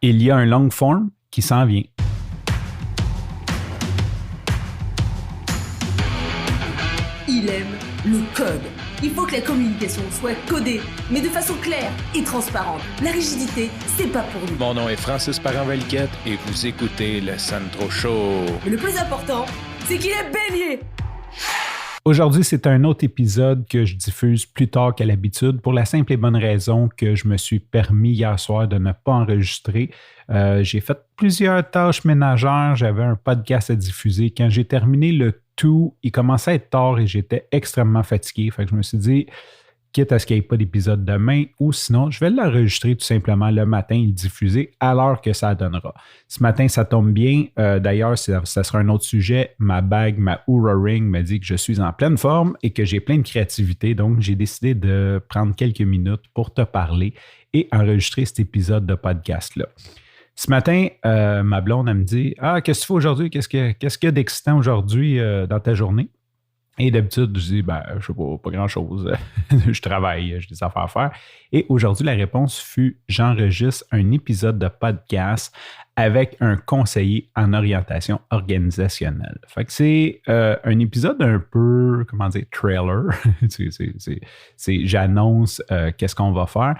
Il y a un long form qui s'en vient. Il aime le code. Il faut que la communication soit codée, mais de façon claire et transparente. La rigidité, c'est pas pour nous. Mon nom est Francis Parent-Valquette et vous écoutez le Sandro Show. Mais le plus important, c'est qu'il est bélier. Aujourd'hui, c'est un autre épisode que je diffuse plus tard qu'à l'habitude pour la simple et bonne raison que je me suis permis hier soir de ne pas enregistrer. J'ai fait plusieurs tâches ménagères, j'avais un podcast à diffuser. Quand j'ai terminé le tout, il commençait à être tard et j'étais extrêmement fatigué. Fait que je me suis dit, quitte à ce qu'il n'y ait pas d'épisode demain, ou sinon, je vais l'enregistrer tout simplement le matin et le diffuser à l'heure que ça donnera. Ce matin, ça tombe bien. D'ailleurs, ça sera un autre sujet. Ma bague, ma Oura Ring me dit que je suis en pleine forme et que j'ai plein de créativité. Donc, j'ai décidé de prendre quelques minutes pour te parler et enregistrer cet épisode de podcast-là. Ce matin, ma blonde, elle me dit « Ah, qu'est-ce que tu fais aujourd'hui? Qu'est-ce qu'il y a d'excitant aujourd'hui dans ta journée? » Et d'habitude, je dis, je sais pas grand-chose. Je travaille, j'ai des affaires à faire. Et aujourd'hui, la réponse fut, j'enregistre un épisode de podcast avec un conseiller en orientation organisationnelle. Fait que c'est un épisode un peu, trailer. J'annonce qu'est-ce qu'on va faire.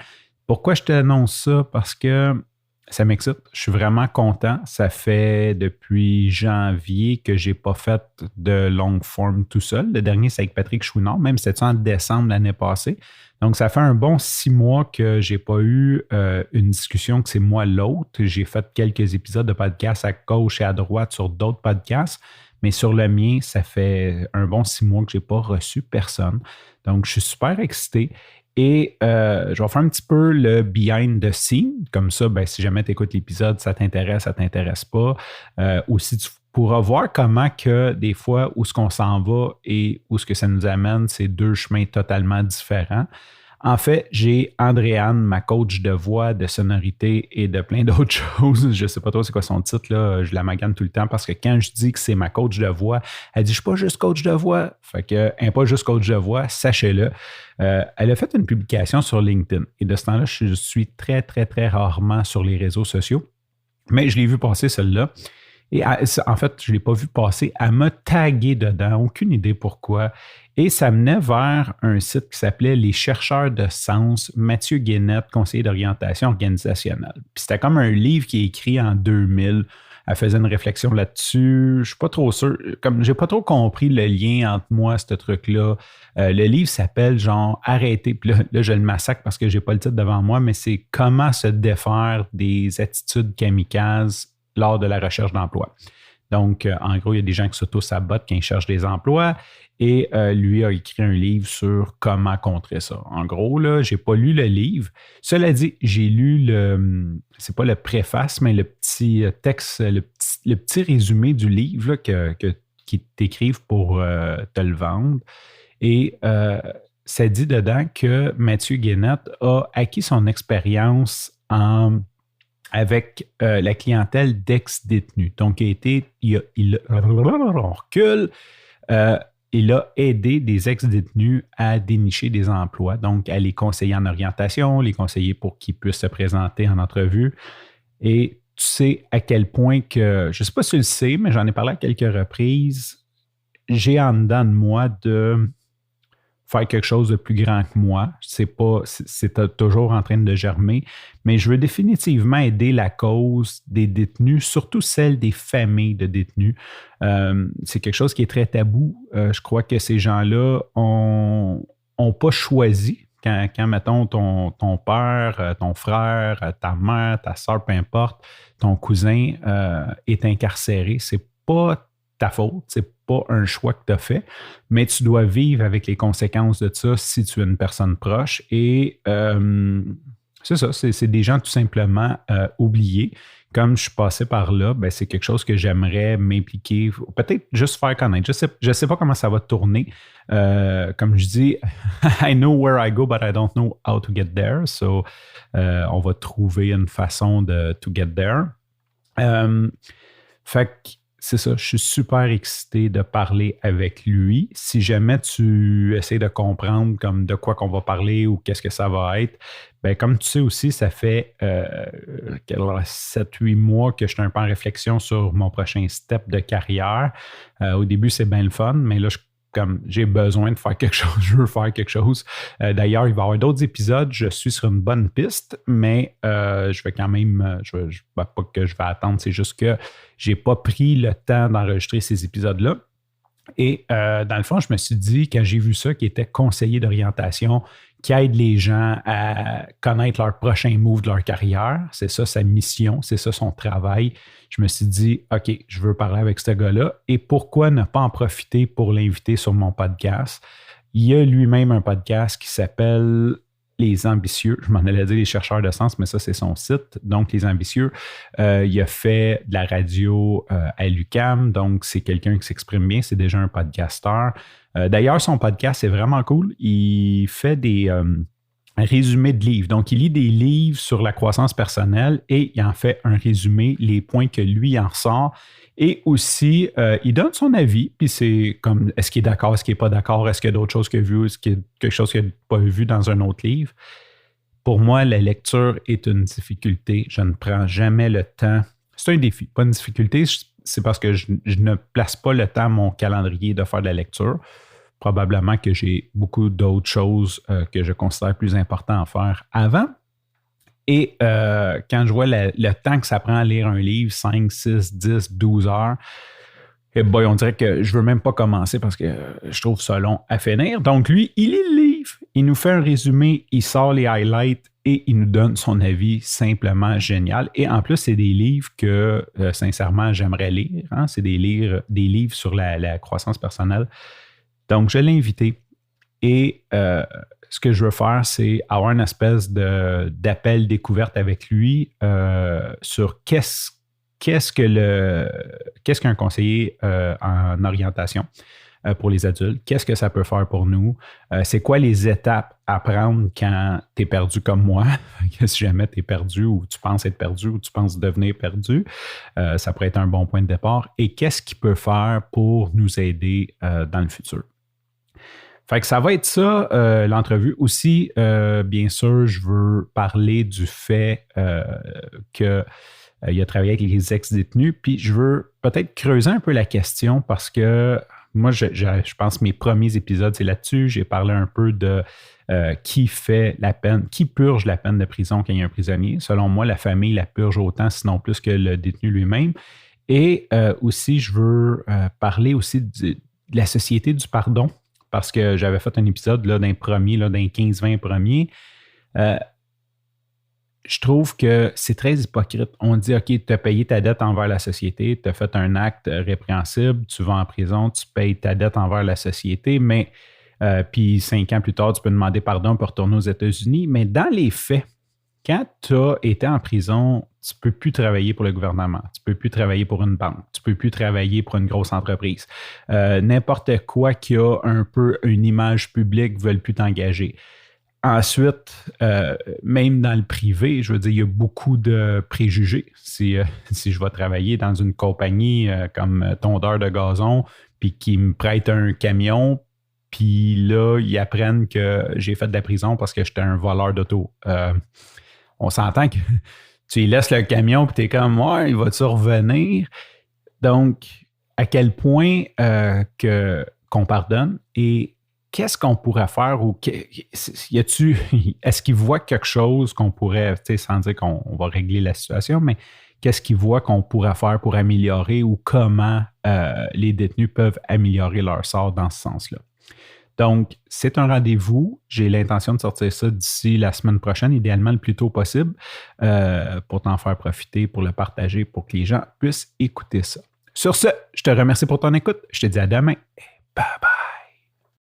Pourquoi je t'annonce ça? Parce que ça m'excite. Je suis vraiment content. Ça fait depuis janvier que je n'ai pas fait de long form tout seul. Le dernier, c'est avec Patrick Chouinard, même c'était en décembre l'année passée. Donc, ça fait un bon 6 mois que je n'ai pas eu une discussion que c'est moi l'autre. J'ai fait quelques épisodes de podcast à gauche et à droite sur d'autres podcasts, mais sur le mien, ça fait un bon 6 mois que je n'ai pas reçu personne. Donc, je suis super excité. Et je vais faire un petit peu le behind the scene. Comme ça, si jamais tu écoutes l'épisode, ça t'intéresse pas. Aussi, tu pourras voir comment que des fois, où ce qu'on s'en va et où ce que ça nous amène, c'est deux chemins totalement différents. En fait, j'ai Andréane, ma coach de voix, de sonorité et de plein d'autres choses. Je ne sais pas trop c'est quoi son titre, là. Je la magane tout le temps parce que quand je dis que c'est ma coach de voix, elle dit « Je ne suis pas juste coach de voix ». Fait qu'elle n'est pas juste coach de voix, sachez-le. Elle a fait une publication sur LinkedIn. Et de ce temps-là, je suis très, très, très rarement sur les réseaux sociaux. Mais je l'ai vu passer celle-là. Et en fait, je ne l'ai pas vu passer. Elle m'a tagué dedans, aucune idée pourquoi. Et ça menait vers un site qui s'appelait Les chercheurs de sens, Mathieu Guénette, conseiller d'orientation organisationnelle. Puis c'était comme un livre qui est écrit en 2000. Elle faisait une réflexion là-dessus. Je ne suis pas trop sûr. Comme j'ai pas trop compris le lien entre moi et ce truc-là. Le livre s'appelle genre Arrêter. Puis là, je le massacre parce que je n'ai pas le titre devant moi, mais c'est Comment se défaire des attitudes kamikazes lors de la recherche d'emploi. Donc, en gros, il y a des gens qui s'auto-sabotent quand ils cherchent des emplois et lui a écrit un livre sur comment contrer ça. En gros, là, j'ai pas lu le livre. Cela dit, j'ai lu c'est pas le préface, mais le petit texte, le petit résumé du livre là, qu'ils t'écrivent pour te le vendre. Et ça dit dedans que Mathieu Guénette a acquis son expérience avec la clientèle d'ex-détenus. Donc, il a aidé des ex-détenus à dénicher des emplois, donc à les conseiller en orientation, les conseiller pour qu'ils puissent se présenter en entrevue. Et tu sais à quel point que, je ne sais pas si tu le sais, mais j'en ai parlé à quelques reprises, j'ai en dedans de moi de faire quelque chose de plus grand que moi. C'est toujours en train de germer, mais je veux définitivement aider la cause des détenus, surtout celle des familles de détenus. C'est quelque chose qui est très tabou. Je crois que ces gens-là ont pas choisi. Quand mettons, ton père, ton frère, ta mère, ta soeur, peu importe, ton cousin est incarcéré, c'est pas ta faute, c'est pas un choix que tu as fait, mais tu dois vivre avec les conséquences de ça si tu es une personne proche. Et c'est ça, c'est des gens tout simplement oubliés. Comme je suis passé par là, c'est quelque chose que j'aimerais m'impliquer, peut-être juste faire connaître. Je sais pas comment ça va tourner. Comme je dis, I know where I go, but I don't know how to get there. So, on va trouver une façon to get there. Fait que c'est ça, je suis super excité de parler avec lui. Si jamais tu essaies de comprendre comme de quoi qu'on va parler ou qu'est-ce que ça va être, ben comme tu sais aussi, ça fait 7-8 mois que je suis un peu en réflexion sur mon prochain step de carrière. Au début, c'est bien le fun, mais là, comme j'ai besoin de faire quelque chose, je veux faire quelque chose. D'ailleurs, il va y avoir d'autres épisodes. Je suis sur une bonne piste, mais je vais quand même, pas que je vais attendre, c'est juste que j'ai pas pris le temps d'enregistrer ces épisodes-là. Et dans le fond, je me suis dit, quand j'ai vu ça, qu'il était conseiller d'orientation, qui aide les gens à connaître leur prochain move de leur carrière, c'est ça sa mission, c'est ça son travail. Je me suis dit, OK, je veux parler avec ce gars-là. Et pourquoi ne pas en profiter pour l'inviter sur mon podcast? Il y a lui-même un podcast qui s'appelle Les Ambitieux. Je m'en allais dire Les Chercheurs de Sens, mais ça, c'est son site. Donc, Les Ambitieux. Il a fait de la radio à l'UQAM. Donc, c'est quelqu'un qui s'exprime bien. C'est déjà un podcasteur. D'ailleurs, son podcast, c'est vraiment cool. Il fait des résumés de livres. Donc, il lit des livres sur la croissance personnelle et il en fait un résumé, les points que lui en ressort. Et aussi, il donne son avis, puis c'est comme, est-ce qu'il est d'accord, est-ce qu'il n'est pas d'accord, est-ce qu'il y a d'autres choses qu'il a vues, est-ce qu'il y a quelque chose qu'il n'a pas vu dans un autre livre. Pour moi, la lecture est une difficulté. Je ne prends jamais le temps. C'est un défi, pas une difficulté. C'est parce que je ne place pas le temps à mon calendrier de faire de la lecture. Probablement que j'ai beaucoup d'autres choses que je considère plus importantes à faire avant. Et quand je vois le temps que ça prend à lire un livre, 5, 6, 10, 12 heures, et boy, on dirait que je ne veux même pas commencer parce que je trouve ça long à finir. Donc lui, il lit le livre, il nous fait un résumé, il sort les highlights et il nous donne son avis simplement génial. Et en plus, c'est des livres que, sincèrement, j'aimerais lire. Hein? C'est des livres sur la croissance personnelle. Donc, je l'ai invité. Et ce que je veux faire, c'est avoir une espèce d'appel découverte avec lui sur qu'est-ce qu'un conseiller en orientation pour les adultes, qu'est-ce que ça peut faire pour nous, c'est quoi les étapes à prendre quand tu es perdu comme moi, si jamais tu es perdu ou tu penses être perdu ou tu penses devenir perdu, ça pourrait être un bon point de départ, et qu'est-ce qu'il peut faire pour nous aider dans le futur. Fait que ça va être ça, l'entrevue. Aussi, bien sûr, je veux parler du fait qu'il a travaillé avec les ex-détenus, puis je veux peut-être creuser un peu la question parce que moi, je pense que mes premiers épisodes, c'est là-dessus. J'ai parlé un peu de qui fait la peine, qui purge la peine de prison quand il y a un prisonnier. Selon moi, la famille la purge autant, sinon plus que le détenu lui-même. Et aussi, je veux parler aussi de la société du pardon, parce que j'avais fait un épisode là, d'un 15-20 premiers. Je trouve que c'est très hypocrite. On dit, OK, tu as payé ta dette envers la société, tu as fait un acte répréhensible, tu vas en prison, tu payes ta dette envers la société, mais puis 5 ans plus tard, tu peux demander pardon pour retourner aux États-Unis. Mais dans les faits, quand tu as été en prison, tu ne peux plus travailler pour le gouvernement, tu ne peux plus travailler pour une banque, tu ne peux plus travailler pour une grosse entreprise. N'importe quoi qui a un peu une image publique ne veulent plus t'engager. Ensuite, même dans le privé, je veux dire, il y a beaucoup de préjugés. Si je vais travailler dans une compagnie comme tondeur de gazon, puis qu'ils me prêtent un camion, puis là, ils apprennent que j'ai fait de la prison parce que j'étais un voleur d'auto. On s'entend que tu laisses le camion, puis tu es comme, ouais, il va-tu revenir? Donc, à quel point qu'on pardonne et qu'est-ce qu'on pourrait faire ou est-ce qu'ils voient quelque chose qu'on pourrait, sans dire qu'on va régler la situation, mais qu'est-ce qu'ils voient qu'on pourrait faire pour améliorer ou comment les détenus peuvent améliorer leur sort dans ce sens-là? Donc, c'est un rendez-vous. J'ai l'intention de sortir ça d'ici la semaine prochaine, idéalement le plus tôt possible, pour t'en faire profiter, pour le partager, pour que les gens puissent écouter ça. Sur ce, je te remercie pour ton écoute. Je te dis à demain et bye bye.